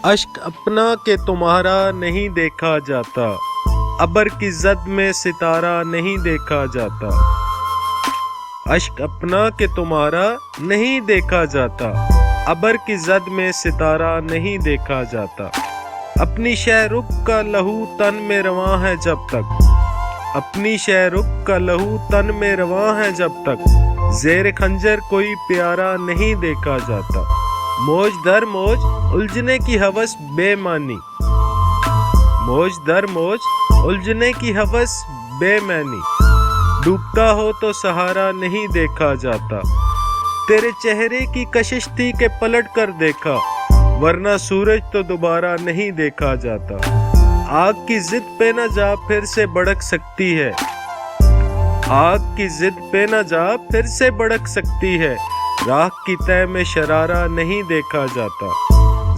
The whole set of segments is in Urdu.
اشک اپنا کہ تمہارا نہیں دیکھا جاتا، ابر کی زد میں ستارہ نہیں دیکھا جاتا۔ اشک اپنا کہ تمہارا نہیں دیکھا جاتا، ابر کی زد میں ستارہ نہیں دیکھا جاتا۔ اپنی شہ رخ کا لہو تن میں رواں ہے جب تک، اپنی شہ رخ کا لہو تن میں رواں ہے جب تک، زیر خنجر کوئی پیارا نہیں دیکھا جاتا۔ موج در موج الجھنے کی ہوس بے معنی، موج در موج الجھنے کی ہوس بے معنی، ڈوبتا ہو تو سہارا نہیں دیکھا جاتا۔ تیرے چہرے کی کشش تھی کہ پلٹ کر دیکھا، ورنہ سورج تو دوبارہ نہیں دیکھا جاتا۔ آگ کی ضد پہ نہ جا پھر سے بھڑک سکتی ہے، آگ کی ضد پہ نہ جا پھر سے بھڑک سکتی ہے، راہ کی تہ میں شرارہ نہیں دیکھا جاتا۔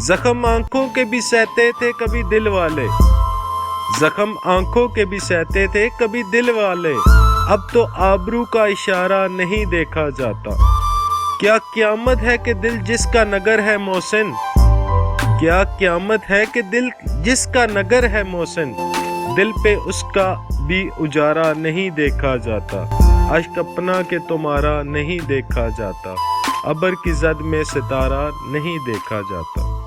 زخم آنکھوں کے بھی سہتے تھے کبھی دل والے، زخم آنکھوں کے بھی سہتے تھے کبھی دل والے، اب تو آبرو کا اشارہ نہیں دیکھا جاتا۔ کیا قیامت ہے کہ دل جس کا نگر ہے محسن، کیا قیامت ہے کہ دل جس کا نگر ہے محسن، دل پہ اس کا بھی اجارہ نہیں دیکھا جاتا۔ اشک اپنا کہ تمہارا نہیں دیکھا جاتا، ابر کی زد میں ستارہ نہیں دیکھا جاتا۔